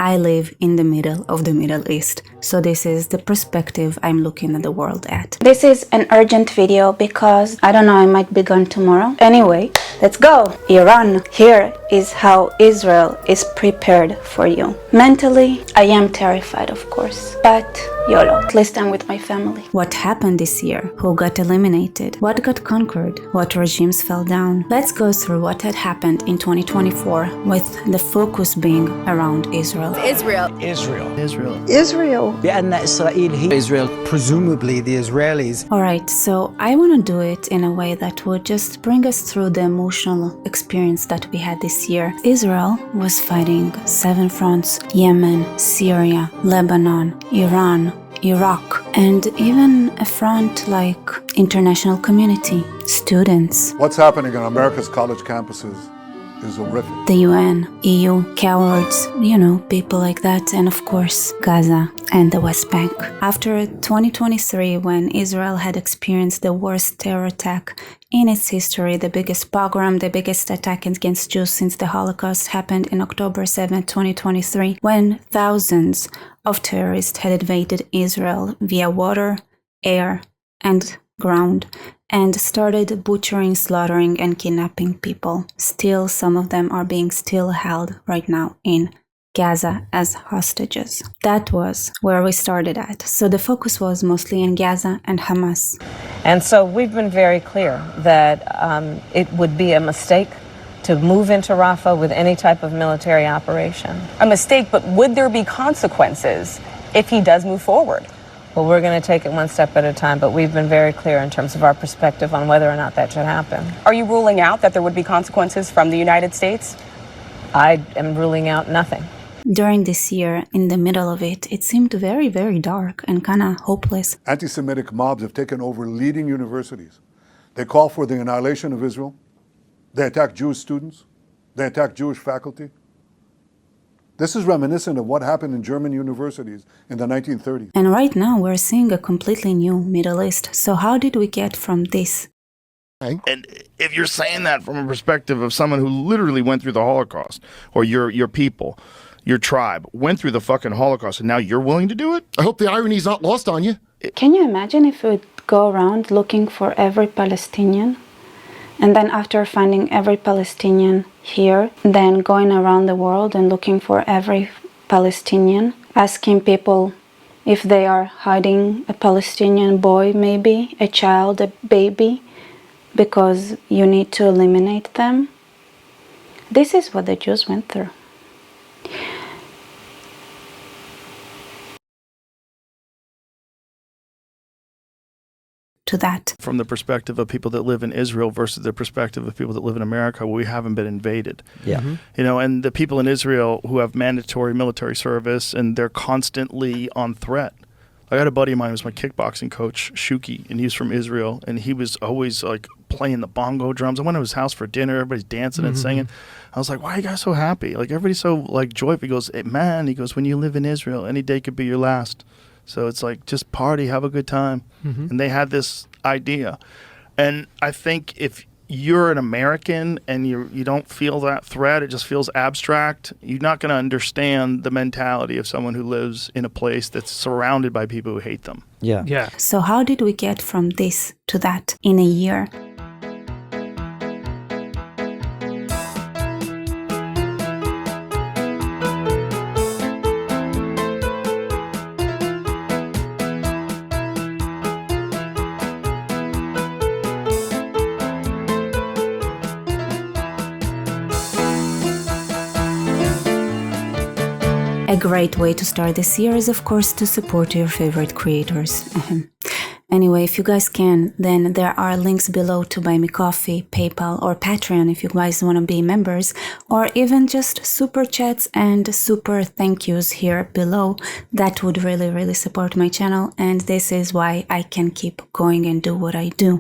I live in the middle of the Middle East, so this is the perspective I'm looking at the world at. This is an urgent video because, I don't know, I might be gone tomorrow. Anyway, let's go! Iran, here is how Israel is prepared for you. Mentally, I am terrified, of course, but YOLO, at least I'm with my family. What happened this year? Who got eliminated? What got conquered? What regimes fell down? Let's go through what had happened in 2024, with the focus being around Israel. Israel. Israel. Presumably the Israelis. Alright, so I want to do it in a way that would just bring us through the emotional experience that we had this year. Israel was fighting 7 fronts: Yemen, Syria, Lebanon, Iran, Iraq, and even a front like international community, students. What's happening on America's college campuses is horrific. The UN, EU, cowards, people like that, and of course, Gaza and the West Bank. After 2023, when Israel had experienced the worst terror attack in its history, the biggest pogrom, the biggest attack against Jews since the Holocaust happened in October 7, 2023, when thousands of terrorists had invaded Israel via water, air, and ground, and started butchering, slaughtering, and kidnapping people. Still, some of them are being still held right now in Gaza as hostages. That was where we started at. So the focus was mostly in Gaza and Hamas. And so we've been very clear that it would be a mistake to move into Rafah with any type of military operation. A mistake, but would there be consequences if he does move forward? Well, we're going to take it one step at a time, but we've been very clear in terms of our perspective on whether or not that should happen. Are you ruling out that there would be consequences from the United States? I am ruling out nothing. During this year, in the middle of it, it seemed very, very dark and kind of hopeless. Anti-Semitic mobs have taken over leading universities. They call for the annihilation of Israel. They attack Jewish students. They attack Jewish faculty. This is reminiscent of what happened in German universities in the 1930s. And right now we're seeing a completely new Middle East. So how did we get from this? And if you're saying that from a perspective of someone who literally went through the Holocaust, or your people, your tribe, went through the fucking Holocaust, and now you're willing to do it? I hope the irony's not lost on you. Can you imagine if we would go around looking for every Palestinian? And then after finding every Palestinian here, then going around the world and looking for every Palestinian, asking people if they are hiding a Palestinian boy, maybe, a child, a baby, because you need to eliminate them. This is what the Jews went through. To that. From the perspective of people that live in Israel versus the perspective of people that live in America, where we haven't been invaded. Yeah. And the people in Israel who have mandatory military service, and they're constantly on threat. I got a buddy of mine who was my kickboxing coach, Shuki, and he's from Israel, and he was always like playing the bongo drums. I went to his house for dinner, everybody's dancing and singing. I was like, why are you guys so happy? Like, everybody's so like joyful. He goes, hey, man, he goes, when you live in Israel, any day could be your last. So it's like, just party, have a good time. And they had this idea. And I think if you're an American and you don't feel that threat, it just feels abstract, you're not going to understand the mentality of someone who lives in a place that's surrounded by people who hate them. Yeah. So how did we get from this to that in a year? A great way to start this year is, of course, to support your favorite creators. Anyway, if you guys can, then there are links below to buy me coffee, PayPal, or Patreon if you guys want to be members, or even just super chats and super thank yous here below. That would really, really support my channel, and this is why I can keep going and do what I do.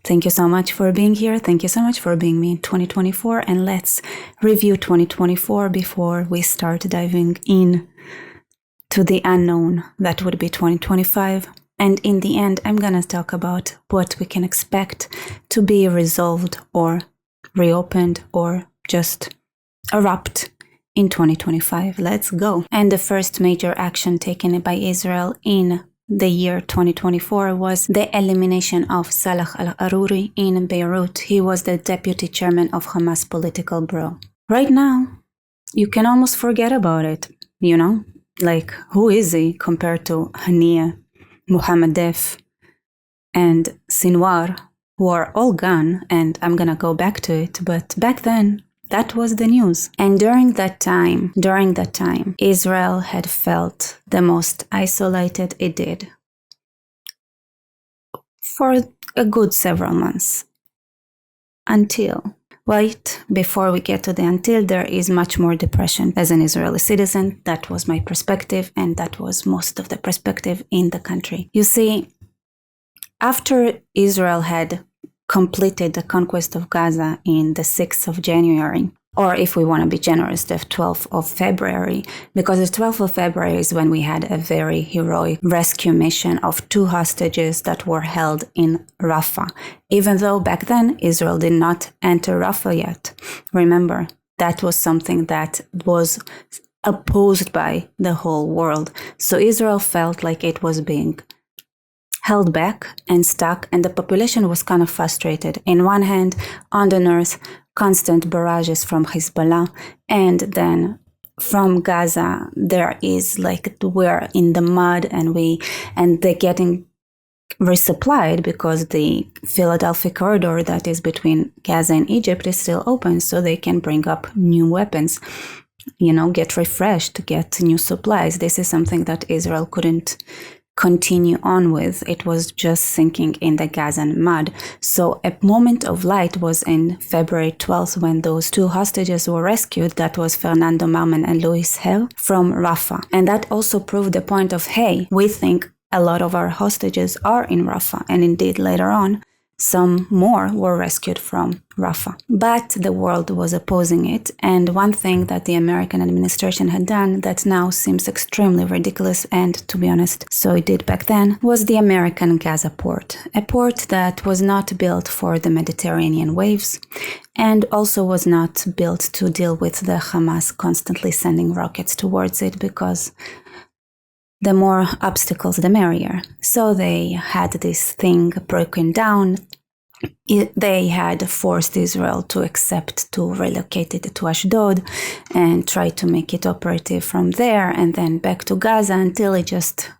Thank you so much for being here. Thank you so much for being me in 2024. And let's review 2024 before we start diving in to the unknown that would be 2025. And in the end, I'm gonna talk about what we can expect to be resolved or reopened or just erupt in 2025. Let's go. And the first major action taken by Israel in the year 2024 was the elimination of Saleh al-Arouri in Beirut. He was the deputy chairman of Hamas political bureau. Right now, you can almost forget about it, you know? Like, who is he compared to Hania, Mohammed Def, and Sinwar, who are all gone, and I'm gonna go back to it, but back then, that was the news. And during that time, Israel had felt the most isolated it did for a good several months. Until, wait, before we get to the until, there is much more depression. As an Israeli citizen, that was my perspective, and that was most of the perspective in the country. You see, after Israel had completed the conquest of Gaza in the 6th of January, or if we want to be generous, the 12th of February, because the 12th of February is when we had a very heroic rescue mission of 2 hostages that were held in Rafah, even though back then Israel did not enter Rafah yet. Remember, that was something that was opposed by the whole world. So Israel felt like it was being held back and stuck, and the population was kind of frustrated. In one hand, on the north, constant barrages from Hezbollah, and then from Gaza, there is like, we're in the mud, and they're getting resupplied because the Philadelphia corridor that is between Gaza and Egypt is still open, so they can bring up new weapons, you know, get refreshed, get new supplies. This is something that Israel couldn't continue on with. It was just sinking in the Gazan mud. So a moment of light was in February 12th when those 2 hostages were rescued. That was Fernando Marman and Luis Hell from Rafah. And that also proved the point of, hey, we think a lot of our hostages are in Rafah. And indeed, later on, some more were rescued from Rafah. But the world was opposing it. And one thing that the American administration had done that now seems extremely ridiculous, and to be honest, so it did back then, was the American Gaza Port. A port that was not built for the Mediterranean waves and also was not built to deal with the Hamas constantly sending rockets towards it, because the more obstacles, the merrier. So they had this thing broken down. They had forced Israel to accept to relocate it to Ashdod and try to make it operative from there, and then back to Gaza until it just,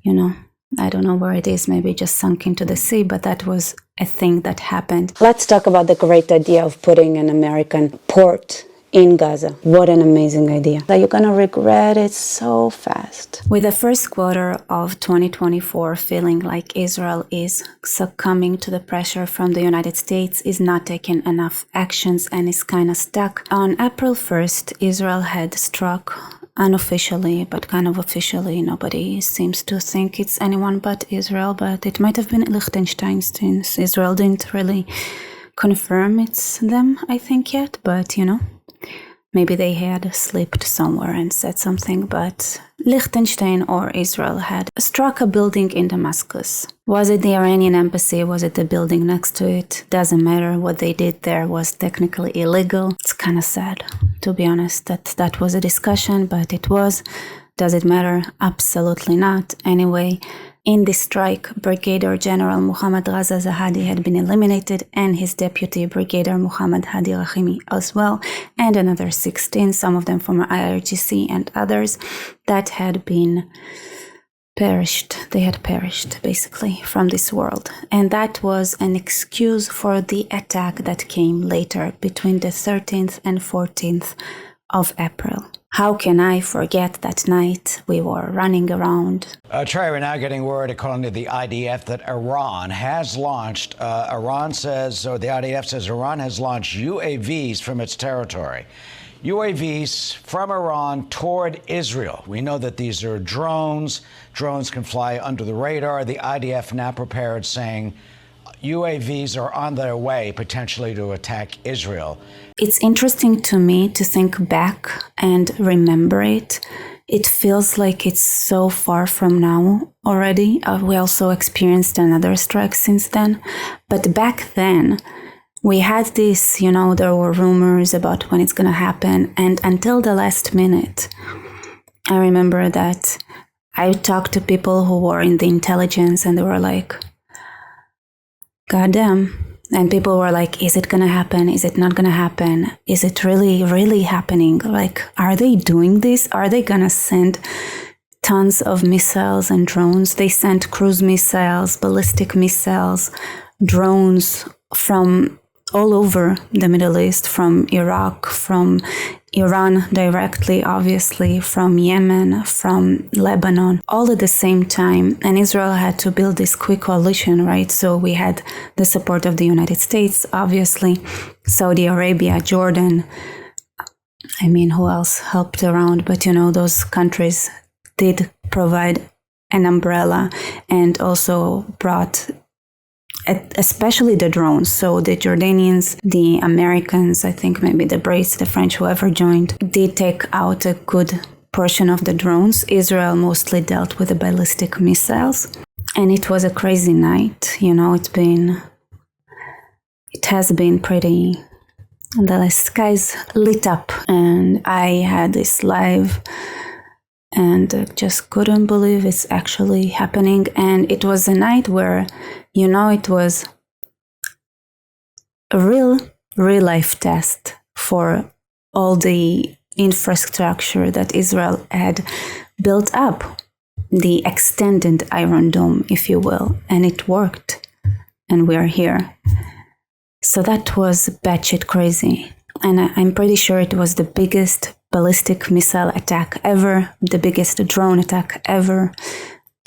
you know, I don't know where it is, maybe just sunk into the sea, but that was a thing that happened. Let's talk about the great idea of putting an American port in Gaza. What an amazing idea. You're gonna regret it so fast. With the first quarter of 2024 feeling like Israel is succumbing to the pressure from the United States, is not taking enough actions, and is kind of stuck. On April 1st, Israel had struck unofficially, but kind of officially. Nobody seems to think it's anyone but Israel, but it might have been Liechtenstein, since Israel didn't really confirm it's them, I think, yet, but you know, maybe they had slipped somewhere and said something, but Liechtenstein or Israel had struck a building in Damascus. Was it the Iranian embassy? Was it the building next to it? Doesn't matter. What they did there was technically illegal. It's kind of sad, to be honest, that was a discussion, but it was. Does it matter? Absolutely not. Anyway, in this strike, Brigadier General Muhammad Raza Zahadi had been eliminated, and his deputy, Brigadier Muhammad Hadi Rahimi, as well, and another 16, some of them from IRGC and others, that had been perished. They had perished, basically, from this world. And that was an excuse for the attack that came later, between the 13th and 14th of April. How can I forget that night? We were running around. Trey, we're now getting word, according to the IDF, that Iran has launched, the IDF says Iran has launched UAVs from its territory. UAVs from Iran toward Israel. We know that these are drones. Drones can fly under the radar. The IDF now prepared, saying UAVs are on their way potentially to attack Israel. It's interesting to me to think back and remember it. It feels like it's so far from now already. We also experienced another strike since then. But back then, we had this, there were rumors about when it's going to happen. And until the last minute, I remember that I talked to people who were in the intelligence and they were like, God damn. And people were like, is it going to happen? Is it not going to happen? Is it really, really happening? Like, are they doing this? Are they going to send tons of missiles and drones? They sent cruise missiles, ballistic missiles, drones from all over the Middle East, from Iraq, from Iran directly, obviously, from Yemen, from Lebanon, all at the same time. And Israel had to build this quick coalition, right? So we had the support of the United States, obviously, Saudi Arabia, Jordan. I mean, who else helped around? But, those countries did provide an umbrella and also brought especially the drones. So the Jordanians, the Americans, I think maybe the Brits, the French, whoever joined, did take out a good portion of the drones. Israel mostly dealt with the ballistic missiles. And it was a crazy night. It has been pretty, the skies lit up. And I had this live and just couldn't believe it's actually happening. And it was a night where, it was a real life test for all the infrastructure that Israel had built up, the extended Iron Dome, if you will, and it worked, and we are here. So that was batshit crazy, and I'm pretty sure it was the biggest ballistic missile attack ever, the biggest drone attack ever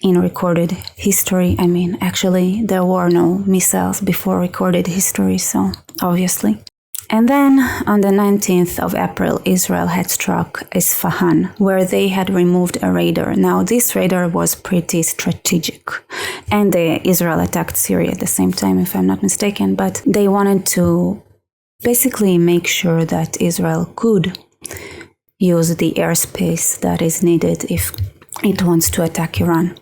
in recorded history. I mean, actually, there were no missiles before recorded history, so obviously. And then on the 19th of April, Israel had struck Isfahan, where they had removed a radar. Now, this radar was pretty strategic. And Israel attacked Syria at the same time, if I'm not mistaken, but they wanted to basically make sure that Israel could use the airspace that is needed if it wants to attack Iran.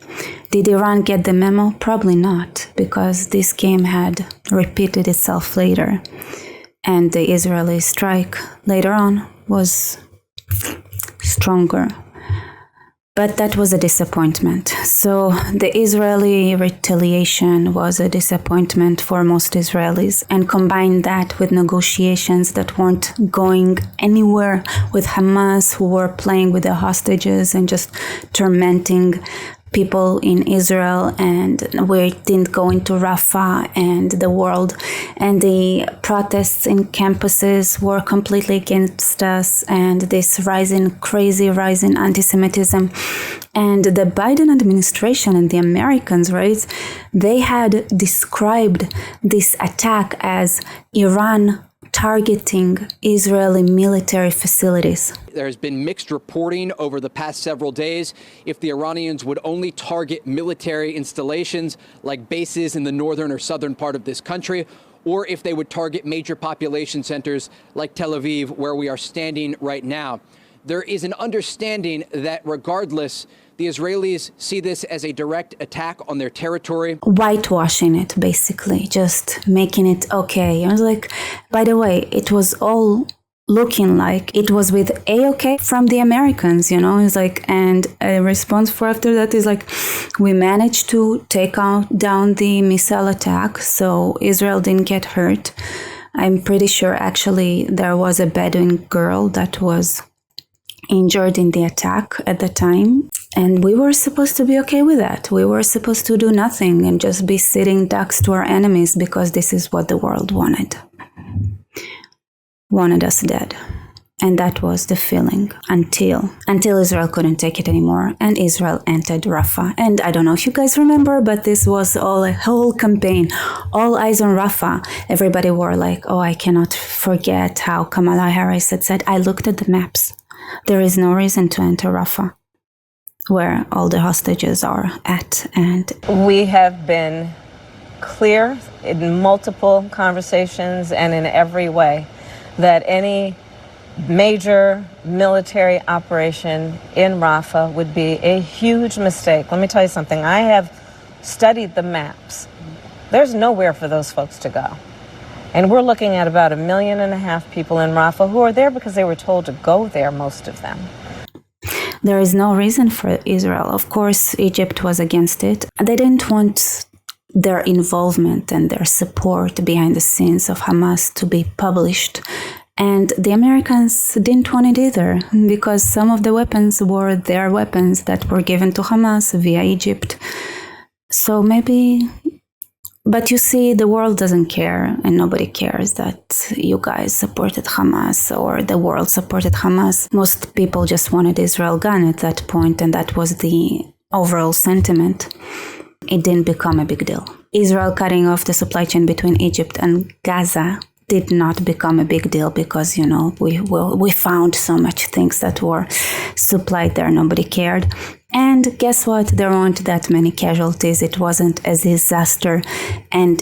Did Iran get the memo? Probably not, because this game had repeated itself later. And the Israeli strike later on was stronger. But that was a disappointment. So the Israeli retaliation was a disappointment for most Israelis. And combine that with negotiations that weren't going anywhere with Hamas, who were playing with the hostages and just tormenting people in Israel, and we didn't go into Rafah and the world, and the protests in campuses were completely against us, and this crazy rise in anti-Semitism. And the Biden administration and the Americans, right, they had described this attack as Iran targeting Israeli military facilities. There has been mixed reporting over the past several days if the Iranians would only target military installations like bases in the northern or southern part of this country, or if they would target major population centers like Tel Aviv, where we are standing right now. There is an understanding that regardless, the Israelis see this as a direct attack on their territory. Whitewashing it, basically, just making it okay. I was like, by the way, it was all looking like it was with A-OK from the Americans, It's like, and a response for after that is like, we managed to take down the missile attack, so Israel didn't get hurt. I'm pretty sure actually there was a Bedouin girl that was injured in the attack at the time. And we were supposed to be okay with that. We were supposed to do nothing and just be sitting ducks to our enemies because this is what the world wanted. Wanted us dead. And that was the feeling until Israel couldn't take it anymore and Israel entered Rafah. And I don't know if you guys remember, but this was all a whole campaign. All eyes on Rafah. Everybody were like, oh, I cannot forget how Kamala Harris had said, I looked at the maps. There is no reason to enter Rafah, where all the hostages are at. And we have been clear in multiple conversations and in every way that any major military operation in Rafah would be a huge mistake. Let me tell you something. I have studied the maps. There's nowhere for those folks to go. And we're looking at about 1.5 million people in Rafah who are there because they were told to go there, most of them. There is no reason for Israel. Of course, Egypt was against it. They didn't want their involvement and their support behind the scenes of Hamas to be published. And the Americans didn't want it either, because some of the weapons were their weapons that were given to Hamas via Egypt. So maybe... But you see, the world doesn't care, and nobody cares that you guys supported Hamas or the world supported Hamas. Most people just wanted Israel gone at that point, and that was the overall sentiment. It didn't become a big deal. Israel cutting off the supply chain between Egypt and Gaza did not become a big deal because, you know, we found so much things that were supplied there, nobody cared. And guess what? There weren't that many casualties. It wasn't a disaster. And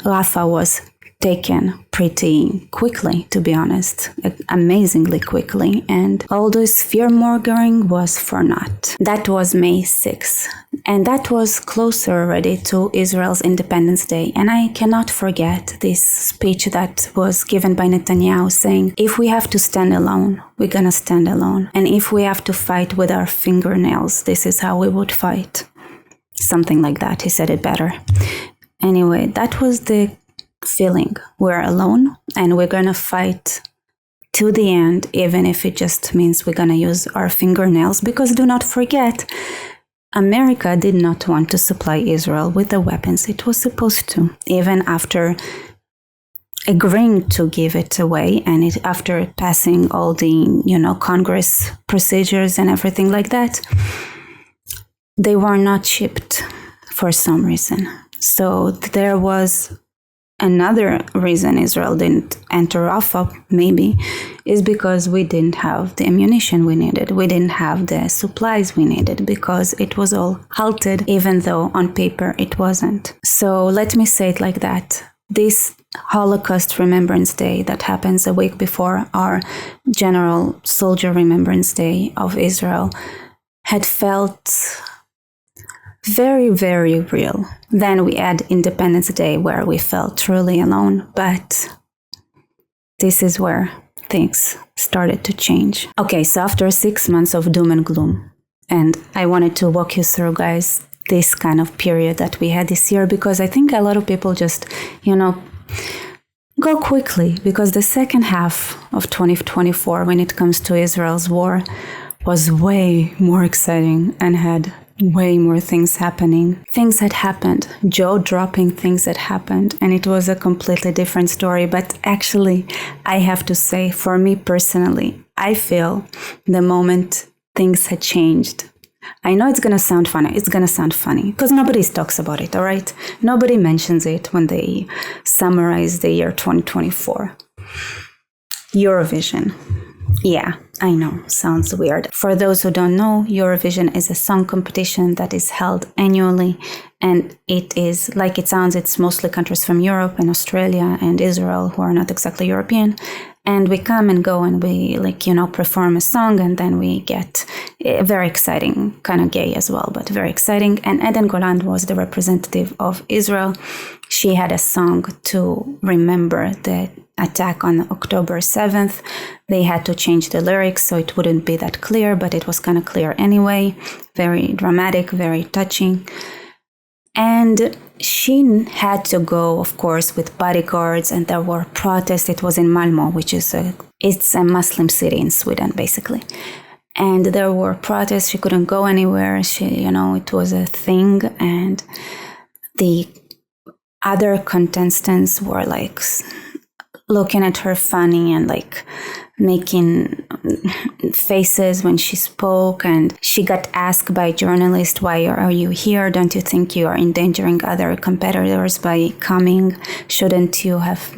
Rafah was taken pretty quickly, to be honest, amazingly quickly. And all this fear-mongering was for naught. That was May 6th. And that was closer already to Israel's Independence Day. And I cannot forget this speech that was given by Netanyahu saying, if we have to stand alone, we're gonna stand alone. And if we have to fight with our fingernails, this is how we would fight. Something like that. He said it better. Anyway, that was the feeling. We're alone and we're gonna fight to the end, even if it just means we're gonna use our fingernails. Because do not forget, America did not want to supply Israel with the weapons it was supposed to, even after agreeing to give it away and after passing all the, you know, Congress procedures and everything like that. They were not shipped for some reason. So there was another reason Israel didn't enter Rafah, maybe, is because we didn't have the ammunition we needed. We didn't have the supplies we needed because it was all halted, even though on paper it wasn't. So let me say it like that. This Holocaust Remembrance Day that happens a week before our General Soldier Remembrance Day of Israel had felt very, very real. Then we had Independence Day where we felt truly alone, but this is where things started to change. Okay, so after 6 months of doom and gloom, and I wanted to walk you through, guys, this kind of period that we had this year, because I think a lot of people just, you know, go quickly, because the second half of 2024, when it comes to Israel's war, was way more exciting and had way more things happening. Things had happened, jaw-dropping things that happened, and it was a completely different story. But actually, I have to say, for me personally, I feel the moment things had changed. I know it's gonna sound funny. It's gonna sound funny because nobody talks about it, all right? Nobody mentions it when they summarize the year 2024. Eurovision. Yeah, I know, sounds weird. For those who don't know, Eurovision is a song competition that is held annually, and it is, like it sounds, it's mostly countries from Europe and Australia and Israel who are not exactly European, and we come and go and we, like, you know, perform a song, and then we get very exciting, kind of gay as well, but very exciting. And Eden Golan was the representative of Israel. She had a song to remember the attack on October 7th. They had to change the lyrics so it wouldn't be that clear, but it was kind of clear anyway. Very dramatic, very touching. And she had to go, of course, with bodyguards, and there were protests. It was in Malmö, which is it's a Muslim city in Sweden, basically. And there were protests. She couldn't go anywhere. It was a thing. And the other contestants were like looking at her funny and like making faces when she spoke. And she got asked by journalists, why are you here? Don't you think you are endangering other competitors by coming? Shouldn't you have,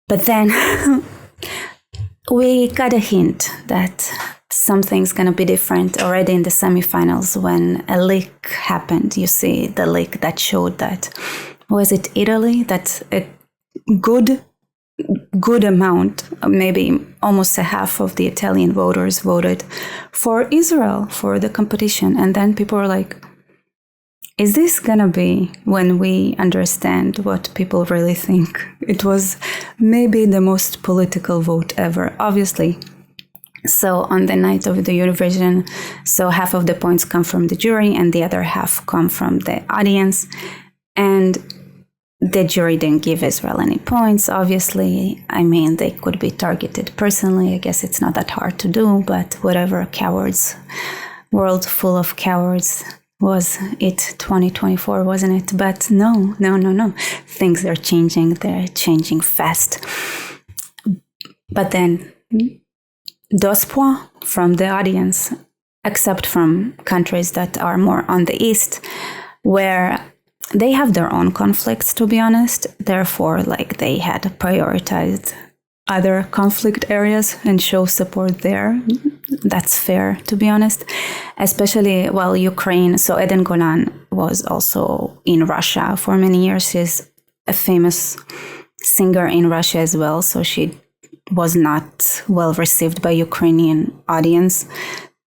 But then we got a hint that something's going to be different already in the semifinals when a leak happened. You see the leak that showed that, was it Italy, that a good amount, maybe almost a half of the Italian voters voted for Israel for the competition. And then people were like, Is this gonna be when we understand what people really think? It was maybe the most political vote ever, obviously. So on the night of the Eurovision, so half of the points come from the jury and the other half come from the audience. And the jury didn't give Israel any points, obviously. I mean, they could be targeted personally. I guess it's not that hard to do, but whatever, cowards. World full of cowards. Was it 2024, wasn't it? But no. Things are changing. They're changing fast. But then, those points from the audience, except from countries that are more on the east, where they have their own conflicts, to be honest. Therefore, like, they had prioritized other conflict areas and show support there. That's fair, to be honest. Especially, well, Ukraine. So Eden Golan was also in Russia for many years. She's a famous singer in Russia as well. So she was not well received by Ukrainian audience.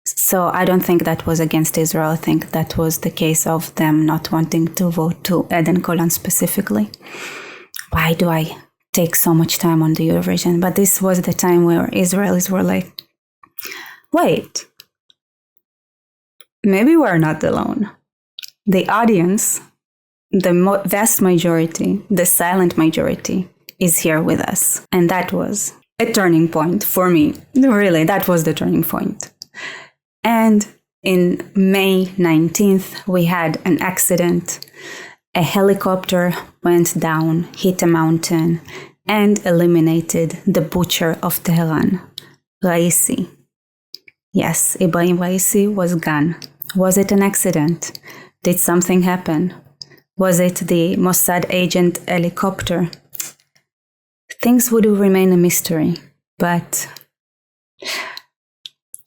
So I don't think that was against Israel. I think that was the case of them not wanting to vote to Eden Golan specifically. Why do I take so much time on the Eurovision? But this was the time where Israelis were like, wait, maybe we're not alone. The audience, the vast majority, the silent majority is here with us. And that was a turning point for me. Really, that was the turning point. And in May 19th, we had an accident. A helicopter went down, hit a mountain, and eliminated the butcher of Tehran, Raisi. Yes, Ebrahim Raisi was gone. Was it an accident? Did something happen? Was it the Mossad agent helicopter? Things would remain a mystery, but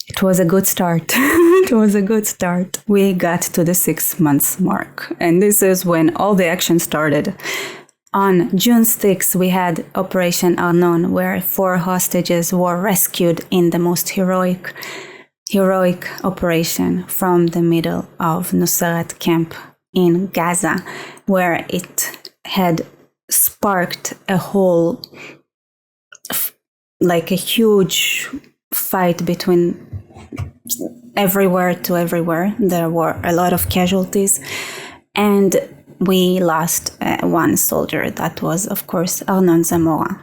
it was a good start. It was a good start. We got to the 6 months mark, and this is when all the action started. On June 6th, we had Operation Arnon, where 4 hostages were rescued in the most heroic operation from the middle of Nusayrat camp in Gaza, where it had sparked a whole, like a huge fight between everywhere to everywhere. There were a lot of casualties, and we lost one soldier. That was, of course, Arnon Zamora,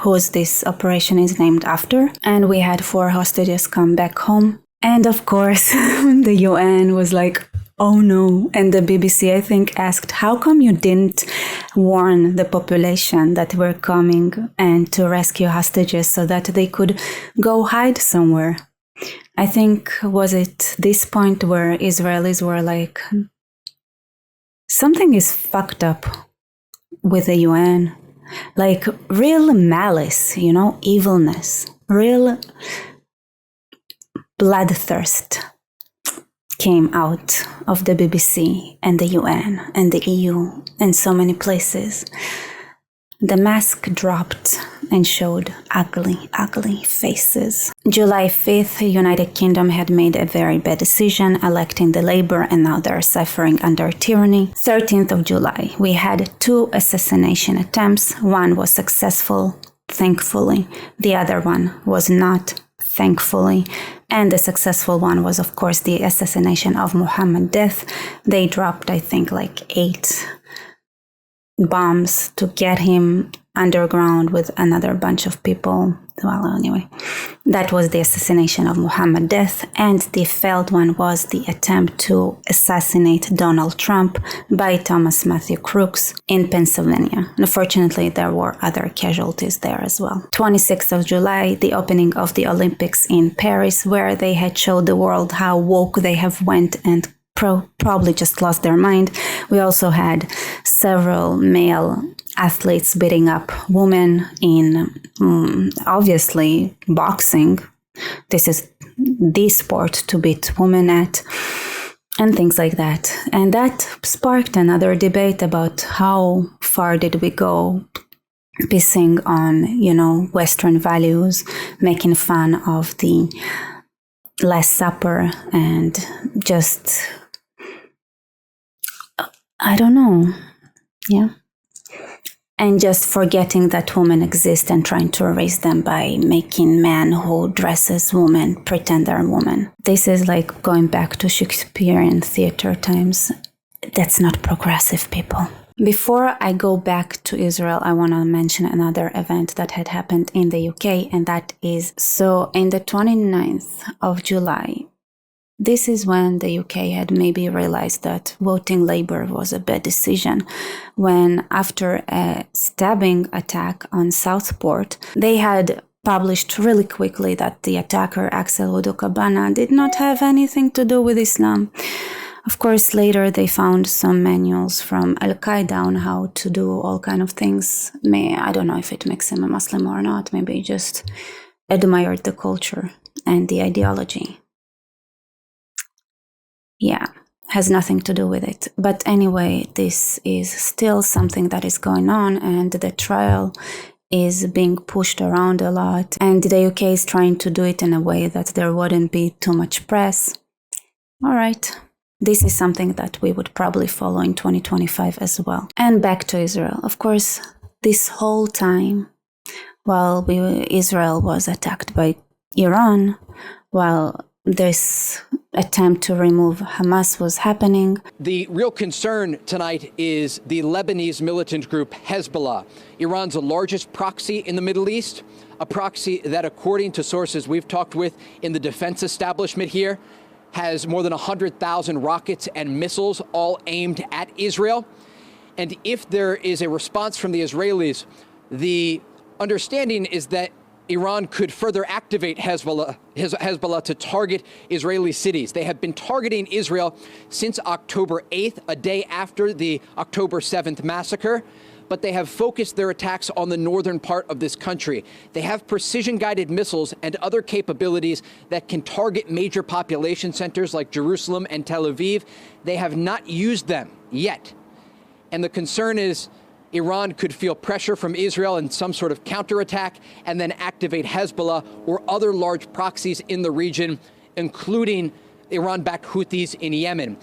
whose this operation is named after. And we had 4 hostages come back home. And of course, the UN was like, oh no. And the BBC, I think, asked, how come you didn't warn the population that we're coming and to rescue hostages so that they could go hide somewhere? I think, was it this point where Israelis were like, something is fucked up with the UN. Like real malice, evilness, real bloodthirst came out of the BBC and the UN and the EU and so many places. The mask dropped and showed ugly, ugly faces. July 5th, the United Kingdom had made a very bad decision, electing the Labour, and now they're suffering under tyranny. 13th of July, we had 2 assassination attempts. One was successful, thankfully. The other one was not, thankfully. And the successful one was, of course, the assassination of Mohammed Death. They dropped, I think, like 8 bombs to get him underground with another bunch of people. Well, anyway, that was the assassination of Mohammed Death, and the failed one was the attempt to assassinate Donald Trump by Thomas Matthew Crooks in Pennsylvania. Unfortunately, there were other casualties there as well. 26th of July, the opening of the Olympics in Paris, where they had showed the world how woke they have went and probably just lost their mind. We also had several male athletes beating up women in, obviously, boxing. This is the sport to beat women at, and things like that. And that sparked another debate about how far did we go pissing on, Western values, making fun of the Last Supper, and just I don't know. Yeah. And just forgetting that women exist and trying to erase them by making men who dress as women pretend they're women. This is like going back to Shakespearean theater times. That's not progressive, people. Before I go back to Israel, I want to mention another event that had happened in the UK, and that is, so in the 29th of July, this is when the UK had maybe realized that voting Labour was a bad decision, when after a stabbing attack on Southport, they had published really quickly that the attacker, Axel Udokabana, did not have anything to do with Islam. Of course, later they found some manuals from Al-Qaeda on how to do all kind of things. I don't know if it makes him a Muslim or not, maybe he just admired the culture and the ideology. Yeah, has nothing to do with it. But anyway, this is still something that is going on, and the trial is being pushed around a lot. And the UK is trying to do it in a way that there wouldn't be too much press. All right, this is something that we would probably follow in 2025 as well. And back to Israel. Of course, this whole time, while Israel was attacked by Iran, while this attempt to remove Hamas was happening. The real concern tonight is the Lebanese militant group Hezbollah, Iran's largest proxy in the Middle East, a proxy that, according to sources we've talked with in the defense establishment here, has more than 100,000 rockets and missiles all aimed at Israel. And if there is a response from the Israelis, the understanding is that Iran could further activate Hezbollah to target Israeli cities. They have been targeting Israel since October 8th, a day after the October 7th massacre, but they have focused their attacks on the northern part of this country. They have precision-guided missiles and other capabilities that can target major population centers like Jerusalem and Tel Aviv. They have not used them yet. And the concern is Iran could feel pressure from Israel in some sort of counterattack and then activate Hezbollah or other large proxies in the region, including Iran-backed Houthis in Yemen.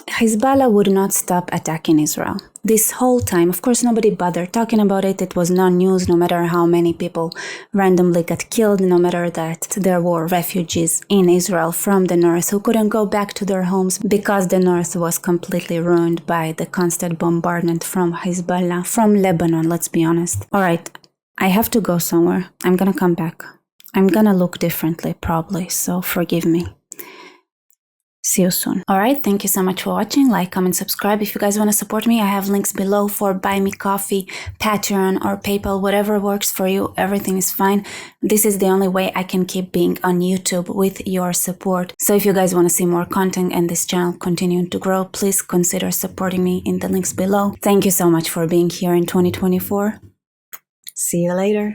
Hezbollah would not stop attacking Israel. This whole time, of course, nobody bothered talking about it. It was non-news, no matter how many people randomly got killed, no matter that there were refugees in Israel from the north who couldn't go back to their homes because the north was completely ruined by the constant bombardment from Hezbollah, from Lebanon, let's be honest. All right, I have to go somewhere. I'm gonna come back. I'm gonna look differently, probably, so forgive me. See you soon. Alright, thank you so much for watching. Like, comment, subscribe. If you guys want to support me, I have links below for Buy Me Coffee, Patreon, or PayPal, whatever works for you. Everything is fine. This is the only way I can keep being on YouTube with your support. So if you guys want to see more content and this channel continuing to grow, please consider supporting me in the links below. Thank you so much for being here in 2024. See you later.